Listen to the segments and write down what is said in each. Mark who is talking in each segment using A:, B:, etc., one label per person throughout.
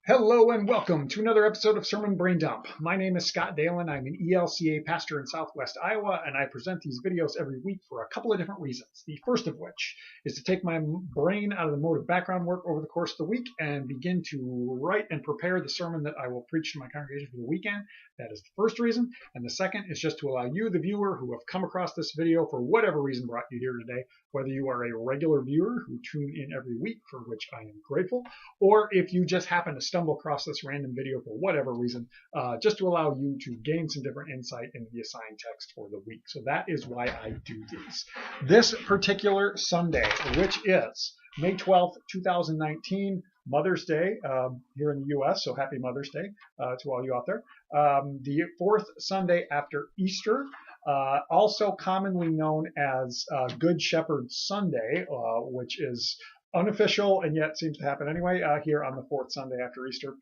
A: Hello and welcome to another episode of Sermon Braindump. My name is Scott Dalen. I'm an ELCA pastor in Southwest Iowa, and I present these videos every week for a couple of different reasons. The first of which is to take my brain out of the mode of background work over the course of the week and begin to write and prepare the sermon that I will preach to my congregation for the weekend. That is the first reason. And the second is just to allow you, the viewer, who have come across this video for whatever reason brought you here today, whether you are a regular viewer who tune in every week, for which I am grateful, or if you just happen to stumble across this random video for whatever reason, just to allow you to gain some different insight into the assigned text for the week. So that is why I do these. This particular Sunday, which is May 12th, 2019, Mother's Day here in the U.S., so happy Mother's Day to all you out there. The fourth Sunday after Easter, also commonly known as Good Shepherd Sunday, which is unofficial and yet seems to happen anyway here on the fourth Sunday after Easter.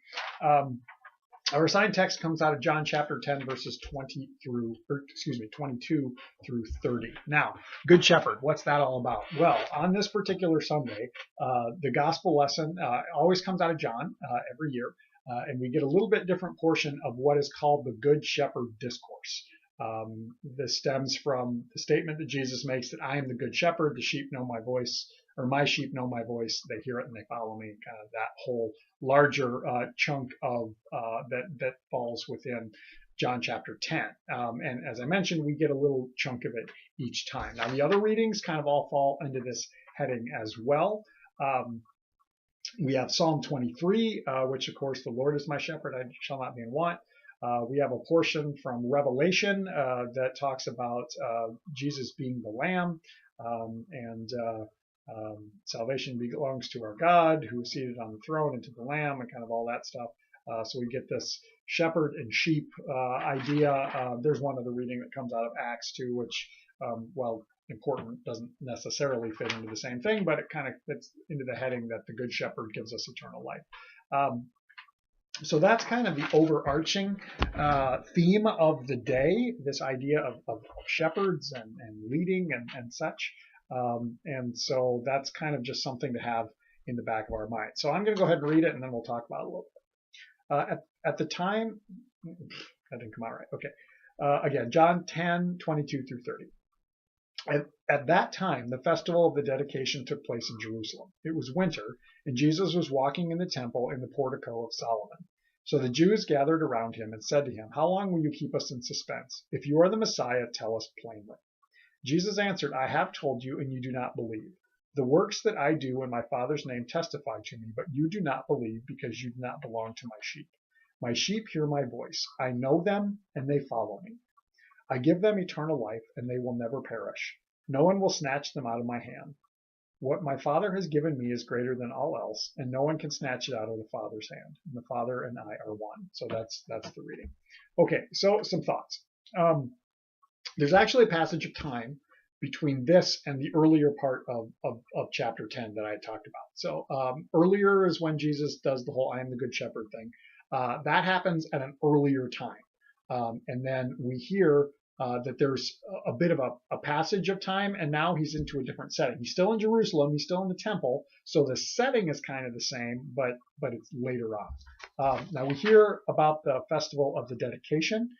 A: Our assigned text comes out of John chapter 10, verses 22 through 30. Now, Good Shepherd, what's that all about? Well, on this particular Sunday, the gospel lesson always comes out of John every year, and we get a little bit different portion of what is called the Good Shepherd discourse. This stems from the statement that Jesus makes that I am the good shepherd, the sheep know my voice, or my sheep know my voice, they hear it and they follow me, kind of that whole larger chunk of that falls within John chapter 10. And as I mentioned, we get a little chunk of it each time. Now, the other readings kind of all fall into this heading as well. We have Psalm 23, which, of course, the Lord is my shepherd, I shall not be in want. We have a portion from Revelation that talks about Jesus being the Lamb, and salvation belongs to our God who is seated on the throne and to the Lamb, and kind of all that stuff. So we get this shepherd and sheep idea. There's one other reading that comes out of Acts too, which, well, important, doesn't necessarily fit into the same thing, but it kind of fits into the heading that the Good Shepherd gives us eternal life. So that's kind of the overarching theme of the day, this idea of shepherds and leading and such. And so that's kind of just something to have in the back of our mind. So I'm going to go ahead and read it, and then we'll talk about it a little bit. At the time, that didn't come out right. Okay. Again, John 10, 22 through 30. At that time, the festival of the dedication took place in Jerusalem. It was winter, and Jesus was walking in the temple in the portico of Solomon. So the Jews gathered around him and said to him, "How long will you keep us in suspense? If you are the Messiah, tell us plainly." Jesus answered, "I have told you, and you do not believe. The works that I do in my Father's name testify to me, but you do not believe because you do not belong to my sheep. My sheep hear my voice. I know them, and they follow me. I give them eternal life, and they will never perish. No one will snatch them out of my hand. What my Father has given me is greater than all else, and no one can snatch it out of the Father's hand. And the Father and I are one." So that's the reading. Okay, so some thoughts. There's actually a passage of time between this and the earlier part of chapter 10 that I talked about. So earlier is when Jesus does the whole I am the good shepherd thing. That happens at an earlier time. And then we hear that there's a bit of a passage of time, and now he's into a different setting. He's still in Jerusalem, he's still in the temple, so the setting is kind of the same, but it's later on. Now we hear about the festival of the dedication.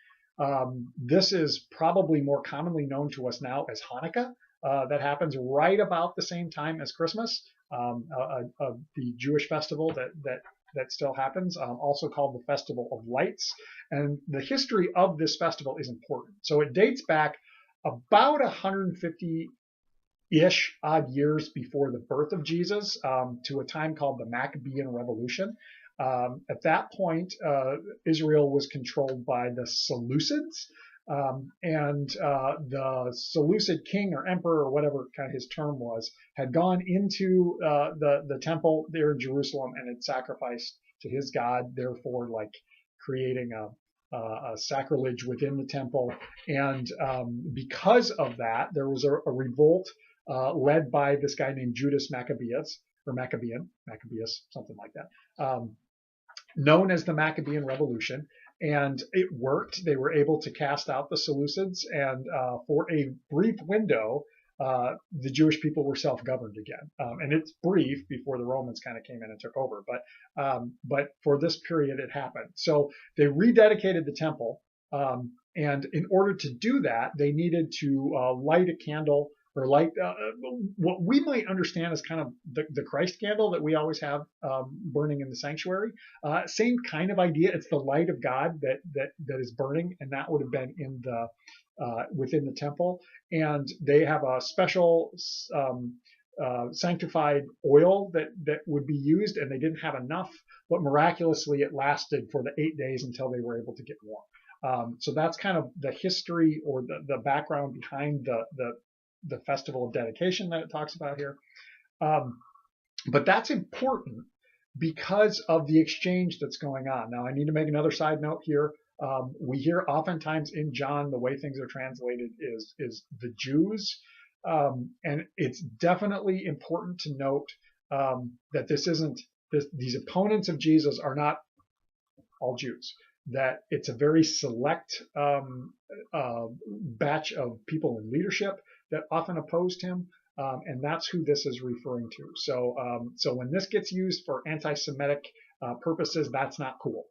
A: This is probably more commonly known to us now as Hanukkah. That happens right about the same time as Christmas, the Jewish festival that still happens, also called the Festival of Lights. And the history of this festival is important. So it dates back about 150-ish odd years before the birth of Jesus, to a time called the Maccabean Revolution. At that point, Israel was controlled by the Seleucids, and the Seleucid king or emperor or whatever kind of his term was had gone into the temple there in Jerusalem and had sacrificed to his god, therefore like creating a sacrilege within the temple. And because of that, there was a revolt led by this guy named Judas Maccabeus, or Maccabeus, something like that, known as the Maccabean Revolution. And it worked. They were able to cast out the Seleucids, and for a brief window, the Jewish people were self-governed again. And it's brief before the Romans kind of came in and took over, but for this period it happened. So they rededicated the temple, and in order to do that, they needed to light a candle, or light what we might understand as kind of the Christ candle that we always have burning in the sanctuary. Same kind of idea. It's the light of God that is burning, and that would have been in the within the temple. And they have a special sanctified oil that would be used, and they didn't have enough, but miraculously it lasted for the 8 days until they were able to get more. So that's kind of the history, or the background behind the festival of dedication that it talks about here. But that's important because of the exchange that's going on. Now, I need to make another side note here. We hear oftentimes in John, the way things are translated is the Jews. And it's definitely important to note that these opponents of Jesus are not all Jews, that it's a very select batch of people in leadership that often opposed him, and that's who this is referring to. So when this gets used for anti-Semitic purposes, that's not cool.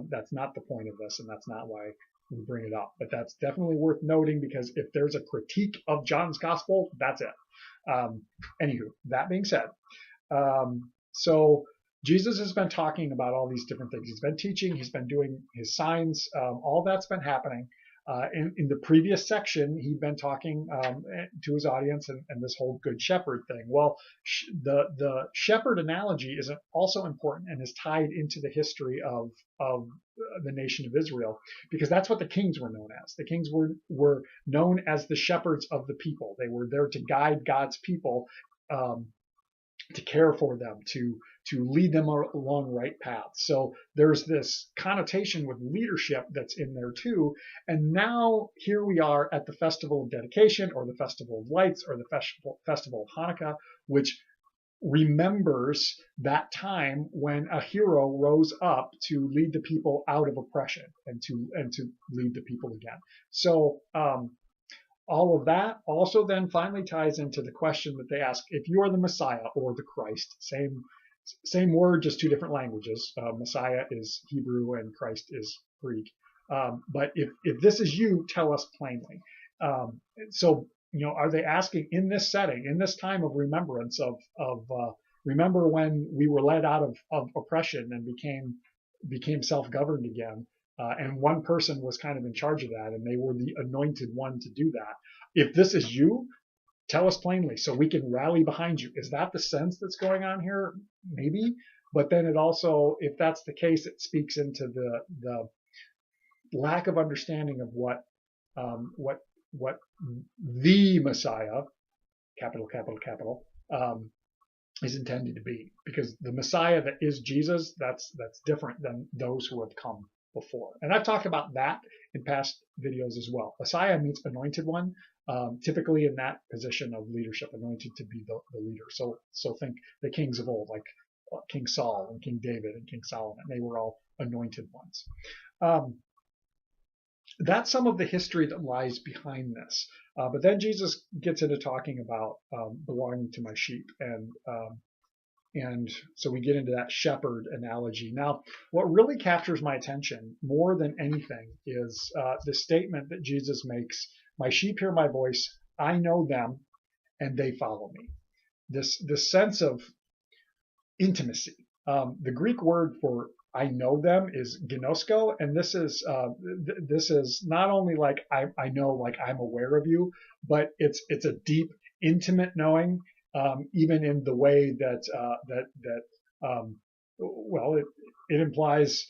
A: That's not the point of this, and that's not why we bring it up. But that's definitely worth noting, because if there's a critique of John's gospel, that's it. Anywho, that being said, so Jesus has been talking about all these different things. He's been teaching, he's been doing his signs, all that's been happening. In the previous section, he'd been talking to his audience and this whole good shepherd thing. Well, the shepherd analogy is also important and is tied into the history of the nation of Israel, because that's what the kings were known as. The kings were known as the shepherds of the people. They were there to guide God's people, to care for them, to lead them along right paths. So there's this connotation with leadership that's in there too. And now here we are at the Festival of Dedication, or the Festival of Lights, or the Festival of Hanukkah, which remembers that time when a hero rose up to lead the people out of oppression and to lead the people again. So all of that also then finally ties into the question that they ask: if you are the Messiah or the Christ, same word, just two different languages. Messiah is Hebrew and Christ is Greek. But if this is you, tell us plainly. So, are they asking in this setting, in this time of remembrance of remember when we were led out of oppression and became self-governed again? And one person was kind of in charge of that, and they were the anointed one to do that. If this is you, tell us plainly so we can rally behind you. Is that the sense that's going on here? Maybe. But then it also, if that's the case, it speaks into the lack of understanding of what the Messiah, capital, is intended to be. Because the Messiah that is Jesus, that's different than those who have come before. And I've talked about that in past videos as well. Messiah means anointed one, typically in that position of leadership, anointed to be the leader. So think the kings of old, like King Saul and King David and King Solomon. They were all anointed ones. That's some of the history that lies behind this. But then Jesus gets into talking about belonging to my sheep, and so we get into that shepherd analogy. Now, what really captures my attention more than anything is the statement that Jesus makes: "My sheep hear my voice, I know them, and they follow me." This sense of intimacy. The Greek word for "I know them" is ginosko, and this is not only like I know, like I'm aware of you, but it's a deep, intimate knowing. Even in the way that it implies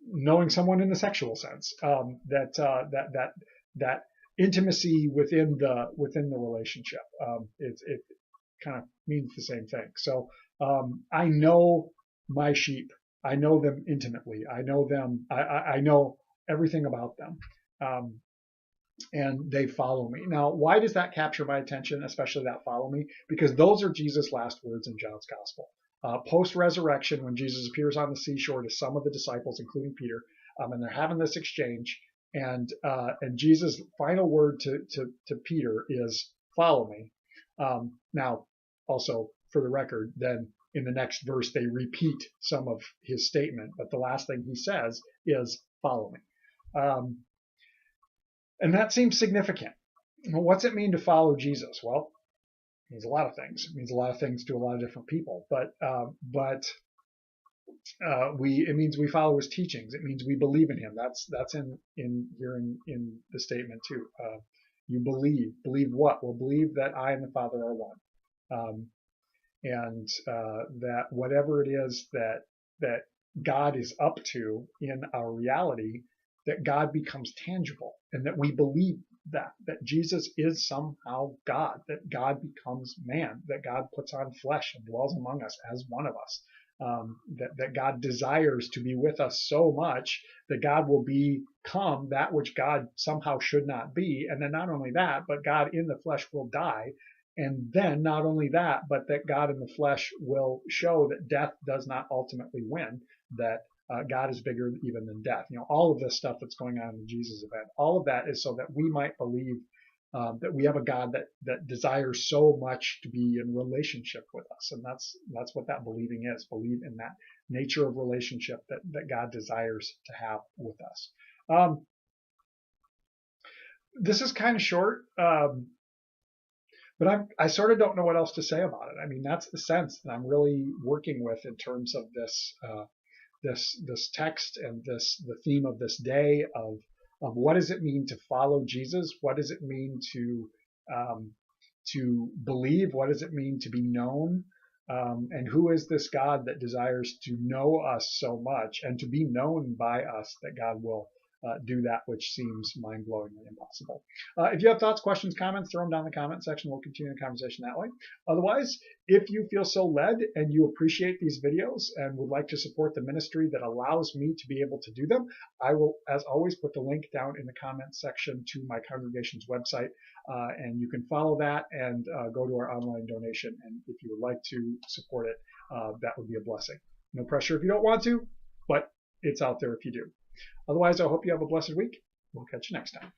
A: knowing someone in the sexual sense, that intimacy within the relationship. It kind of means the same thing. So I know my sheep. I know them intimately. I know them. I know everything about them. And they follow me. Now, why does that capture my attention, especially that follow me? Because those are Jesus' last words in John's gospel. Post-resurrection, when Jesus appears on the seashore to some of the disciples, including Peter, and they're having this exchange, And Jesus' final word to Peter is, "Follow me." Now, also for the record, then in the next verse they repeat some of his statement, but the last thing he says is, "Follow me." And that seems significant. Well, what's it mean to follow Jesus? Well, it means a lot of things. It means a lot of things to a lot of different people. But it means we follow his teachings. It means we believe in him. That's in here in the statement too. You believe what? Well, believe that I and the Father are one, and that whatever it is that God is up to in our reality, that God becomes tangible, and that we believe that Jesus is somehow God, that God becomes man, that God puts on flesh and dwells among us as one of us. That God desires to be with us so much that God will become that which God somehow should not be. And then not only that, but God in the flesh will die. And then not only that, but that God in the flesh will show that death does not ultimately win, that God is bigger even than death. All of this stuff that's going on in the Jesus event, all of that is so that we might believe that we have a God that desires so much to be in relationship with us. And that's what that believing is. Believe in that nature of relationship that God desires to have with us. This is kind of short, but I sort of don't know what else to say about it. I mean, that's the sense that I'm really working with in terms of this this text and the theme of this day of what does it mean to follow Jesus? What does it mean to believe? What does it mean to be known? And who is this God that desires to know us so much and to be known by us, that God will do that which seems mind-blowingly impossible? If you have thoughts, questions, comments, throw them down in the comment section. We'll continue the conversation that way. Otherwise, if you feel so led and you appreciate these videos and would like to support the ministry that allows me to be able to do them, I will, as always, put the link down in the comments section to my congregation's website, and you can follow that and go to our online donation. And if you would like to support it, that would be a blessing. No pressure if you don't want to, but it's out there if you do. Otherwise, I hope you have a blessed week. We'll catch you next time.